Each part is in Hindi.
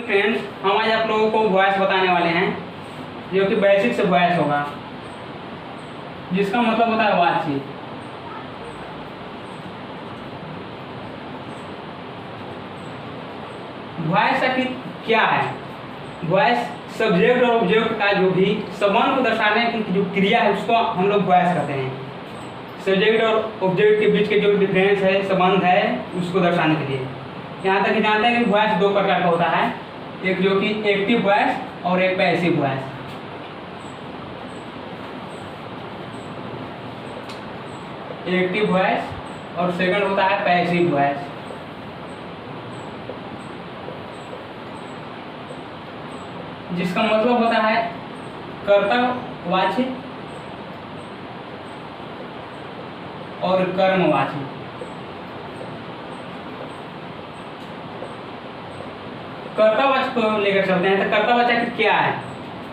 फ्रेंड्स, हम आज आप लोगों को वॉइस बताने वाले हैं जो कि बेसिक से वॉइस होगा, जिसका मतलब होता है बातचीत। वॉइस आखिर क्या है? वॉइस सब्जेक्ट और ऑब्जेक्ट का जो भी संबंध को दर्शाने की जो क्रिया है उसको हम लोग वॉइस कहते हैं। सब्जेक्ट और ऑब्जेक्ट के बीच के जो डिफरेंस है, संबंध है, उसको दर्शाने के लिए। यहाँ तक जानते हैं कि वॉइस दो प्रकार का होता है, एक जो कि एक्टिव वॉइस और एक पैसिव वॉइस। एक्टिव वॉइस और सेकंड होता है पैसिव वॉइस। जिसका मतलब होता है कर्तावाची और कर्मवाची। कर्तावाची को लेकर चलते हैं। तो कर्तावाची क्या है?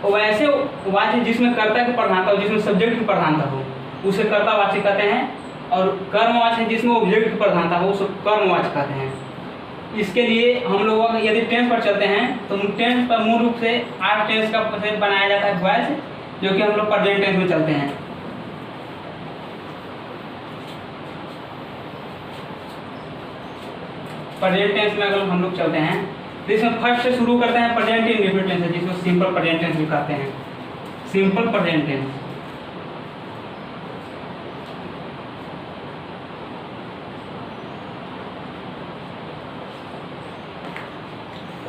वैसे वाची जिसमें कर्ता की प्रधानता हो, जिसमें सब्जेक्ट की प्रधानता हो, उसे कर्तावाची कहते हैं। और कर्मवाची जिसमें ऑब्जेक्ट की प्रधानता हो उसे कर्मवाची कहते हैं। इसके लिए हम लोग यदि टेंस पर चलते हैं तो टेंस पर मूल रूप से 8 टेंस का सेट बनाया जाता है वॉइस, जो कि हम लोग प्रेजेंट टेंस में चलते हैं। प्रेजेंट टेंस में अगर हम लोग चलते हैं तो इसमें फर्स्ट से शुरू करते हैं प्रेजेंट इंडेफिनिट टेंस, जिसको सिंपल प्रेजेंट टेंस भी कहते हैं। सिंपल प्रेजेंट टेंस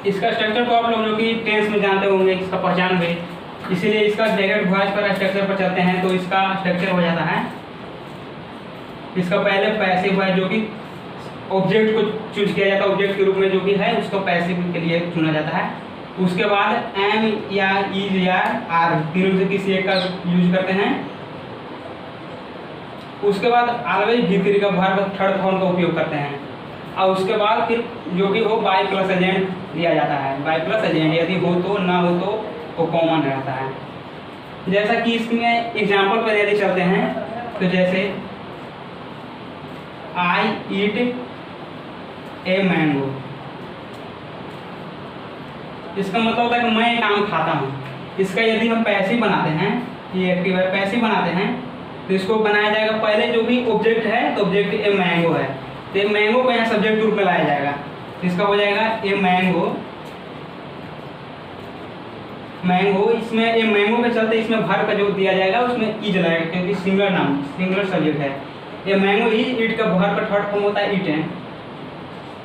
इसका स्ट्रक्चर तो आप लोग जो कि टेंस में जानते होंगे, इसका पहचान भी, इसीलिए इसका डायरेक्ट वॉइस पर स्ट्रक्चर पर चलते हैं तो इसका स्ट्रक्चर हो जाता है। इसका पहले पैसिव वॉइस जो कि ऑब्जेक्ट को चूज किया जाता है, ऑब्जेक्ट के रूप में जो भी है उसको पैसिव के लिए चुना जाता है। उसके बाद एम या इज या आर तीनों से किसी एक का यूज करते हैं। उसके बाद ऑलवेज भी का वर्ब थर्ड फॉर्म का उपयोग करते हैं। और उसके बाद फिर जो कि हो बाय प्लस एजेंट दिया जाता है। बाय प्लस एजेंट यदि हो तो, ना हो तो वो कॉमन रहता है। जैसा कि इसमें एग्जाम्पल पर यदि चलते हैं तो जैसे आई ईट ए मैंगो, इसका मतलब होता है कि मैं एक आम खाता हूँ। इसका यदि हम पैसिव बनाते हैं, ये एक्टिव है, पैसिव बनाते हैं तो इसको बनाया जाएगा पहले जो भी ऑब्जेक्ट है, तो ऑब्जेक्ट ए मैंगो है तो ए मैंगो को यहाँ सब्जेक्ट के रूप में लाया जाएगा। इसका हो जाएगा ए मैंगो। मैंगो इसमें ए मैंगो के चलते इसमें भर का जो दिया जाएगा उसमें इज लगेगा, क्योंकि सिंगुलर नाम, सिंगुलर सब्जेक्ट है। ए मैंगो इज ईट का भर का थर्ड फॉर्म होता है eaten.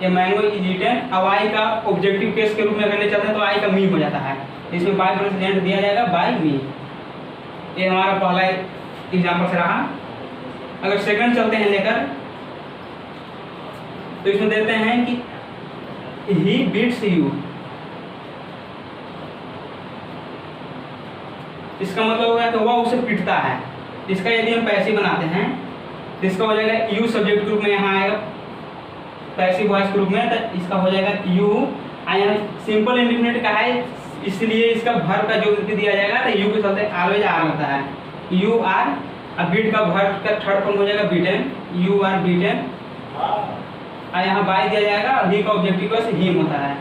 A mango is eaten. अब आई का ऑब्जेक्टिव केस के रूप में अगर ले चलते हैं तो आई का मी हो जाता है। इसमें बाय प्लस एजेंट दिया जाएगा बाय मी। ये हमारा पहला एग्जाम्पल से रहा। अगर सेकंड चलते हैं लेकर तो इसमें देते हैं कि ही बीट्स यू। इसका मतलब होगा कि वह उसे पीटता है। इसका यदि हम पैसिव बनाते हैं तो इसका हो जाएगा यू सब्जेक्ट के रूप में यहाँ आएगा, पैसिव वॉइस के रूप में। तो इसका हो जाएगा यू। यहाँ सिंपल इंडेफिनिट का है, इसलिए इसका भर का जो दिया जाएगा तो यू के चलते ऑलवेज आर लगता है, यू आर। अब बीट का भर का थर्ड फॉर्म हो जाएगा बीटन, यू आर बीटन। और यहाँ बाय दिया जाएगा, ही का ऑब्जेक्टिव से हिम होता है।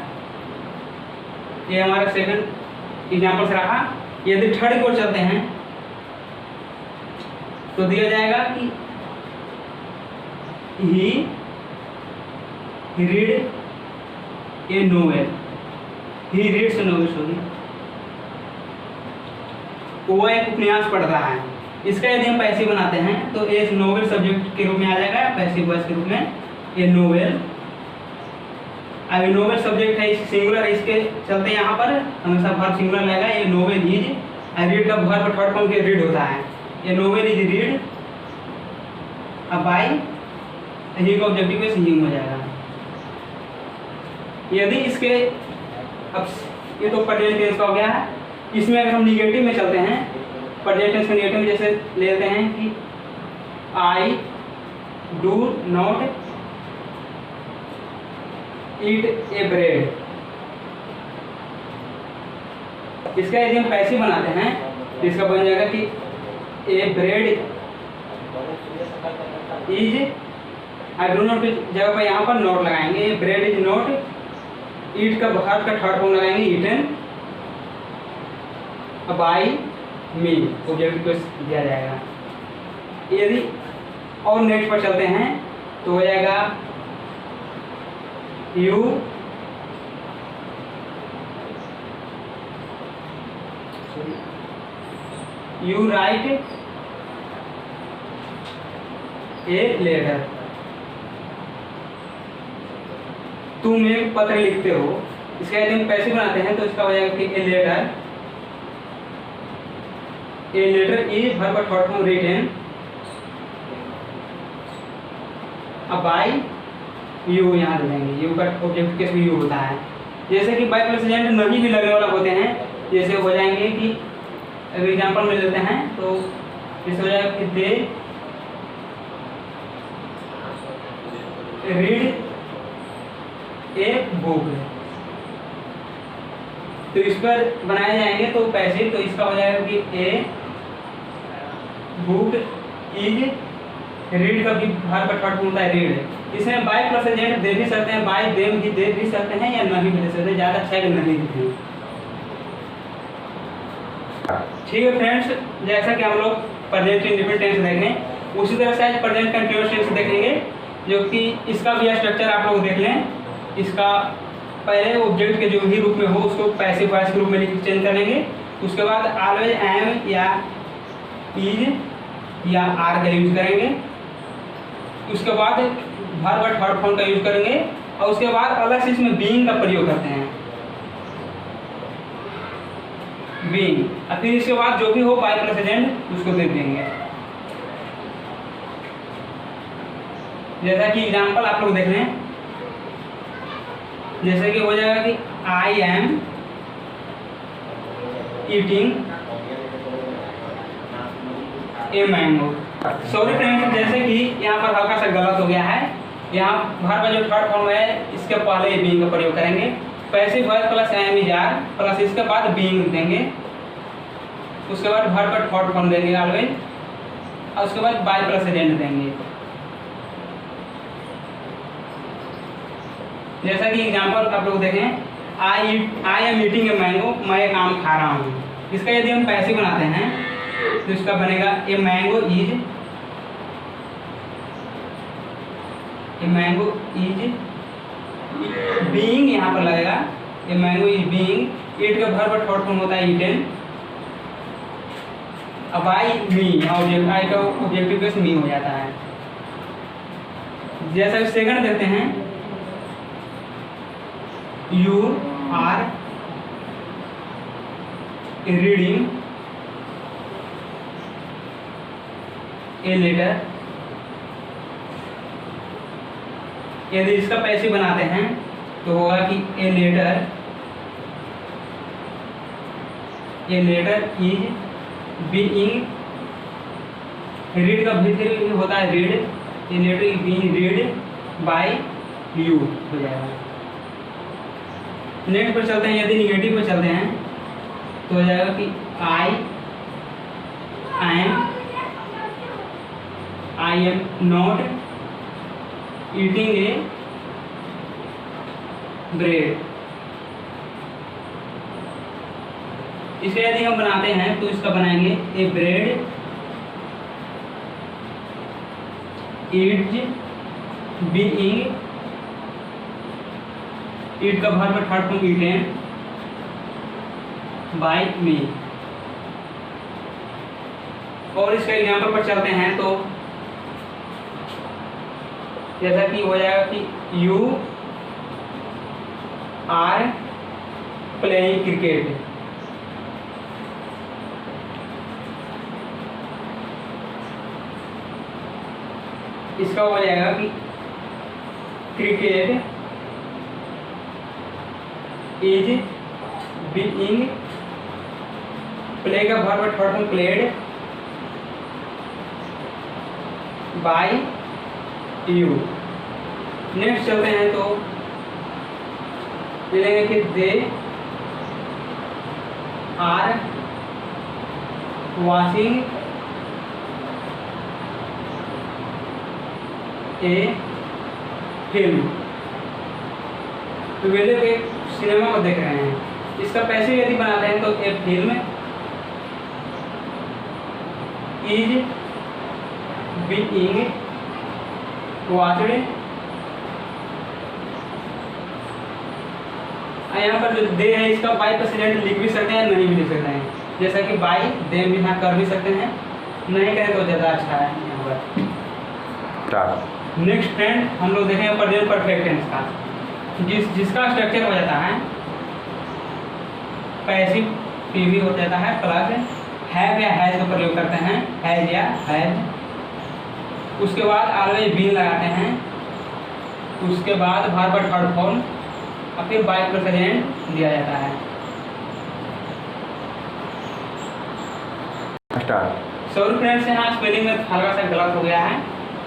ये हमारा सेकंड एग्जाम्पल से रहा। यदि थर्ड को चलते हैं तो दिया जाएगा कि he read a novel. He reads a novel, sorry, वो एक उपन्यास पढ़ रहा है। इसका यदि हम पैसिव बनाते हैं तो ए नोवेल सब्जेक्ट के रूप में आ जाएगा, पैसिव वॉइस के रूप में ए नोवेल। अब नोवेल सब्जेक्ट है, सिंगुलर है, इसके चलते यहाँ पर हमेशा वर्ब सिंगुलर लगेगा। ये नोवेल इज। रीड का वर्ब थर्ड फॉर्म के रीड होता है, ये नोवेल इज रीड। अब बाय ही का ऑब्जेक्टिव से हिम हो जाएगा। यदि इसके अब ये तो प्रेजेंट टेंस का हो गया है। इसमें अगर हम निगेटिव में चलते हैं, प्रेजेंट टेंस में निगेटिव में जैसे लेते हैं कि आई do not eat A bread. इसका यदि हम पैसिव बनाते हैं तो इसका बन जाएगा कि a bread is, I do not की जगह पर यहाँ पर नॉट लगाएंगे, ब्रेड इज नॉट ईट का वर्ब का थर्ड फॉर्म लगाएंगे ईटन बाय मी, ऑब्जेक्टिव को दिया जाएगा। यदि और नेक्स्ट पर चलते हैं तो हो जाएगा यू राइट ए लेटर, तुम एक पत्र लिखते हो। इसका यदि हम पैसे बनाते हैं तो इसका हो जाएगा कि ए लेटर इज वर्ब का third form written by you, यहाँ दे देंगे यू का ऑब्जेक्ट केस में यू होता है। जैसे कि बाय प्लस एजेंट नहीं भी लगने वाला होते हैं, जैसे हो जाएंगे कि एग्जाम्पल में लेते हैं तो जैसे हो जाएगा कि दे रीड ए बुक, तो इस पर बनाए जाएंगे तो पैसे, तो इसका हो जाएगा कि ए बुक इज रीड का भी वर्ब का थर्ड फॉर्म होता है रीड। इसमें बाय प्लस एजेंट दे भी सकते हैं, बाय देम भी दे भी सकते हैं या नहीं भी दे सकते हैं, ज़्यादा अच्छा है कि नहीं देते हैं। ठीक है फ्रेंड्स, जैसा कि हम लोग प्रेजेंट इंडेफिनिट टेंस देखें उसी तरह से आज प्रेजेंट कंटीन्यूअस टेंस देखेंगे, जो कि इसका भी स्ट्रक्चर आप लोग देख लें। इसका पहले ऑब्जेक्ट के जो भी रूप में हो उसको पैसिव वॉइस के रूप में चेंज कर लेंगे। उसके बाद ऑलवेज एम या इज या आर का यूज करेंगे। उसके बाद वर्ब का थर्ड फॉर्म का यूज करेंगे और उसके बाद अलग से इसमें बीइंग का प्रयोग करते हैं, बीइंग। और फिर इसके बाद जो भी हो बाय प्लस एजेंट उसको दे देंगे। जैसा कि एग्जांपल आप लोग देख लें, जैसे कि हो जाएगा कि I am eating a mango. Sorry friends, जैसे कि यहाँ पर हल्का सा गलत हो गया है। यहाँ वर्ब का जो थर्ड फॉर्म है इसके पहले बीइंग का प्रयोग करेंगे। Passive voice plus am is are plus इसके बाद बीइंग देंगे। उसके बाद वर्ब का थर्ड फॉर्म देंगे ऑलवेज, और उसके बाद बाय प्लस एजेंट देंगे। जैसा कि एग्जांपल आप लोग देखें, I am eating a mango, मैं एक आम खा रहा हूँ। इसका यदि हम पैसिव बनाते हैं तो इसका बनेगा ए मैंगो इज बीइंग, यहाँ पर लगेगा a mango is being. Eat का वर्ब थर्ड फॉर्म होता है ईटन, अब आई मी, ऑब्जेक्ट आई का ऑब्जेक्टिव केस मी हो जाता है। जैसा सेकंड देखते हैं, you are reading a letter. यदि इसका पैसिव बनाते हैं तो होगा कि a letter is being, read का भी होता है read, a letter is being read by you हो जाएगा। नेक्स्ट पर चलते हैं, यदि निगेटिव पर चलते हैं तो हो जाएगा कि I am not eating a bread. इसे यदि हम बनाते हैं तो इसका बनाएंगे a bread is being, eat का verb third form eaten by me. और इसका एग्जाम्पल पर चलते हैं तो जैसा कि हो जाएगा कि यू आर प्लेइंग क्रिकेट। इसका हो जाएगा कि क्रिकेट इज बीइंग, प्ले का verb third form played by you. Next चलते हैं तो मिलेंगे कि they are washing a film. तो वे लोग एक सिनेमा को देख रहे हैं। इसका पैसिव यदि बनाते हैं तो ए फिल्म इज बीइंग वॉच्ड। यहाँ पर जो दे है इसका बाई प्रेसिडेंट लिख भी सकते हैं, नहीं भी लिख सकते हैं, जैसा कि बाई दे भी यहाँ कर भी सकते हैं, नहीं करें तो ज़्यादा अच्छा है यहाँ पर। नेक्स्ट फ्रेंड हम लोग देखेंगे प्रेजेंट परफेक्ट टेंस का, जिसका स्ट्रक्चर हो जाता है पैसिव पीवी हो जाता है प्लस हैव या हैज का प्रयोग करते हैं, हैज या हैज। उसके बाद ऑलवेज बीन लगाते हैं, उसके बाद वर्ब का थर्ड फॉर्म और फिर बाय प्रेजेंट दिया जाता है। सॉरी फ्रेंड्स, यहाँ स्पेलिंग में हल्का सा गलत हो गया है,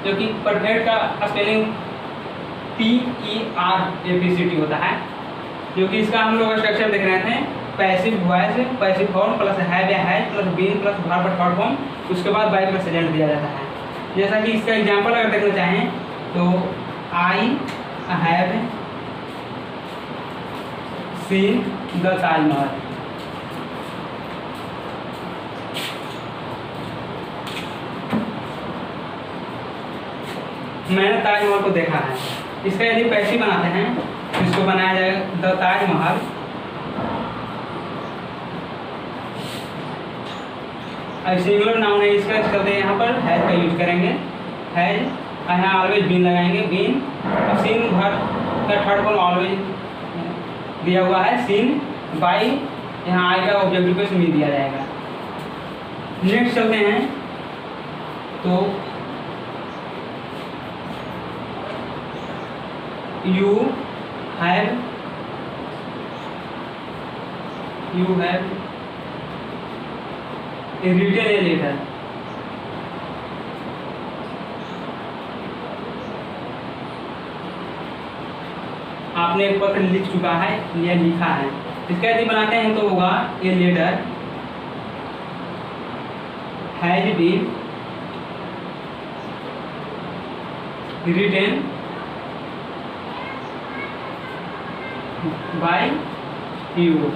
जो कि परफेक्ट का स्पेलिंग PERFECT होता है, जो कि इसका हम लोग स्ट्रक्चर देख रहे थे passive voice passive form plus have या has plus been plus verb का थर्ड फॉर्म, उसके बाद बाय प्रेजेंट दिया जाता है। जैसा कि इसका एग्जांपल अगर देखना चाहें तो I have seen the Taj Mahal. मैंने ताजमहल को देखा है। इसका यदि पैसिव बनाते हैं तो इसको बनाया जाएगा द ताजमहल सिंगुलर नाउन है, इसका चलते यहाँ पर हैज का यूज करेंगे, हैज यहाँ ऑलवेज बीन लगाएंगे, बीन और सीन भर का थर्ड फॉर्म ऑलवेज दिया हुआ है, सीन बाई यहाँ आई का ऑब्जेक्टिव को मी दिया जाएगा। नेक्स्ट चलते हैं तो you have written a letter. आपने एक पत्र लिख चुका है या लिखा है, इसका यदि बनाते हैं तो होगा a letter has been written by you.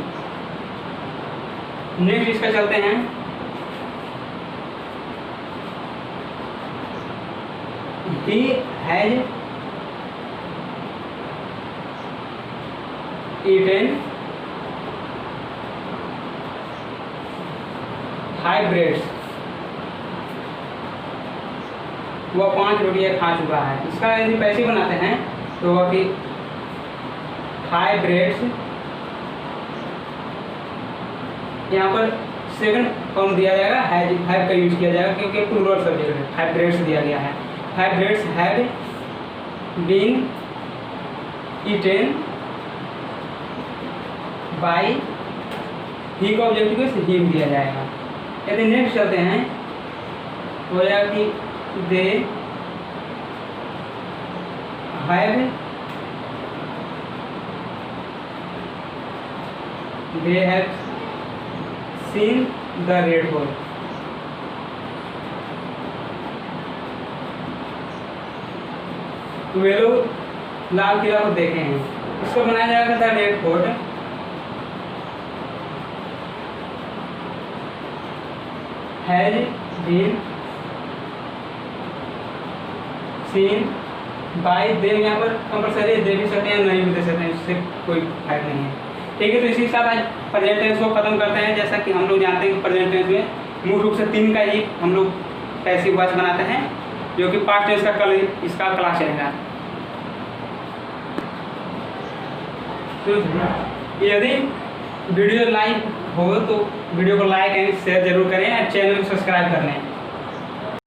Next इसका चलते हैं he has eaten 5 breads। वह 5 रोटियां खा चुका है। इसका यदि पैसिव बनाते हैं तो वह कि 5 breads, यहाँ पर सेकंड फॉर्म दिया जाएगा, हैव का यूज किया जाएगा क्योंकि प्लूरल सब्जेक्ट है, 5 breads दिया गया है। 5 breads have been eaten by he का ऑब्जेक्टिव को him दिया जाएगा। यदि नेक्स्ट चलते हैं तो यह कि they have seen the red hole। वे लोग लाल किला को देखे हैं। इसको बनाया जाएगा the Red Fort has been seen by them. यहाँ पर कंपलसरी दे भी सकते हैं, नहीं भी दे सकते हैं, इससे कोई फायदा नहीं है। ठीक है, तो इसी के साथ आज प्रेजेंट टेंस को खत्म करते हैं। जैसा कि हम लोग जानते हैं कि प्रेजेंट टेंस में मूल रूप से 3 का ही हम लोग पैसिव वॉइस बनाते हैं, जो कि पास्ट टेंस का कल इसका क्लास चलेगा। तो यदि वीडियो लाइक हो तो वीडियो को लाइक एंड शेयर जरूर करें और चैनल को सब्सक्राइब कर लें।